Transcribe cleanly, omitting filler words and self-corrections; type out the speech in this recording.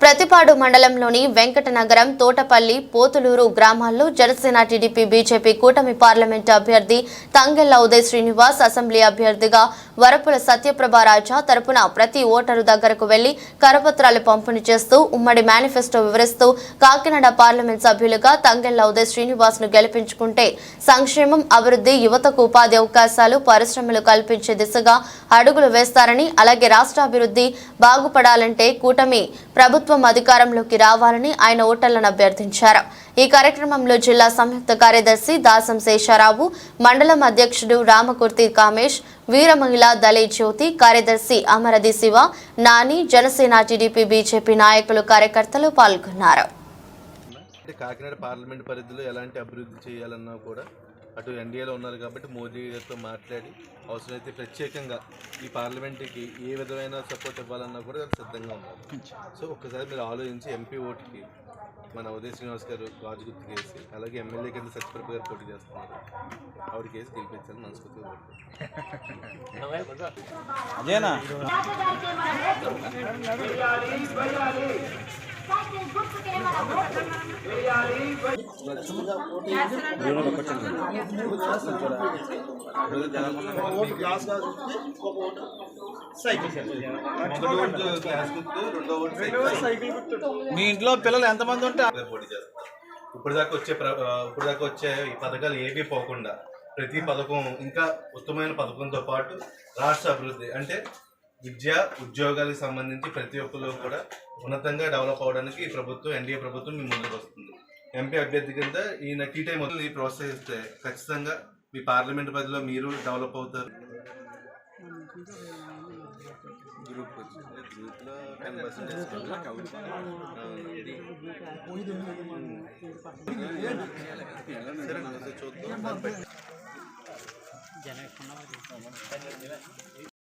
ప్రతిపాడు మండలంలోని వెంకటనగరం, తోటపల్లి, పోతులూరు గ్రామాల్లో Janasena, TDP, BJP కూటమి పార్లమెంటు అభ్యర్థి తంగెళ్ల ఉదయ్ శ్రీనివాస్, అసెంబ్లీ అభ్యర్థిగా వరపుల సత్యప్రభారాజా తరపున ప్రతి ఓటరు దగ్గరకు వెళ్లి కరపత్రాలు పంపిణీ చేస్తూ ఉమ్మడి మేనిఫెస్టో వివరిస్తూ కాకినాడ పార్లమెంట్ సభ్యులుగా తంగెళ్ల ఉదయ్ శ్రీనివాస్ ను గెలిపించుకుంటే సంక్షేమం, అభివృద్ధి, యువతకు ఉపాధి అవకాశాలు, పరిశ్రమలు కల్పించే దిశగా అడుగులు వేస్తారని, అలాగే రాష్ట్రాభివృద్ధి బాగుపడాలంటే కూటమి ప్రభుత్వం అధికారంలోకి రావాలని ఆయన ఓటర్లను అభ్యర్థించారు. ఈ కార్యక్రమంలో జిల్లా సంయుక్త కార్యదర్శి దాసం శేషారావు, మండలం అధ్యక్షుడు రామకుర్తి కామేష్, వీర మహిళ దళే జ్యోతి, కార్యదర్శి అమరది శివ, నాని, జనసేన, టీడీపీ, బీజేపీ నాయకులు, కార్యకర్తలు పాల్గొన్నారు. కాకినాడ పార్లమెంట్ పరిధిలో ఎలాంటి అభివృద్ధి చేయాలన్నా కూడా అటు ఎన్డీఏలో ఉన్నారు కాబట్టి మోదీ గారితో మాట్లాడి అవసరమైతే ప్రత్యేకంగా ఈ పార్లమెంట్కి ఏ విధమైన సపోర్ట్ ఇవ్వాలన్నా కూడా సిద్ధంగా ఉన్నారు. సో ఒక్కసారి మీరు ఆలోచించి ఎంపీ ఓటుకి మన ఉదయ్ శ్రీనివాస్ గారు గాజు గుర్తు కేసి, అలాగే ఎమ్మెల్యే కింద సత్యప్రభ గారు పోటీ చేస్తున్నారు, ఆవిడ కేసు గెలిపించాలని మనస్ఫూర్తిగా మీ ఇంట్లో పిల్లలు ఎంతమంది ఉంటే పోటీ చేస్తారు. ఇప్పుడు దాకా వచ్చే ఈ పథకాలు ఏవీ పోకుండా ప్రతి పథకం ఇంకా ఉత్తమమైన పథకంతో పాటు రాష్ట్ర అభివృద్ధి అంటే విద్య, ఉద్యోగాలకు సంబంధించి ప్రతి ఒక్కరు కూడా ఉన్నతంగా డెవలప్ అవడానికి ఈ ప్రభుత్వం, ఎన్డీఏ ప్రభుత్వం మీ ముందుకు వస్తుంది. ఎంపీ అభ్యర్థి కింద ఈయన టీ టైం మొత్తం ప్రోత్సహిస్తే ఖచ్చితంగా మీ పార్లమెంట్ పరిధిలో మీరు డెవలప్ అవుతారు. గ్రూప్లో 10% చూద్దాం.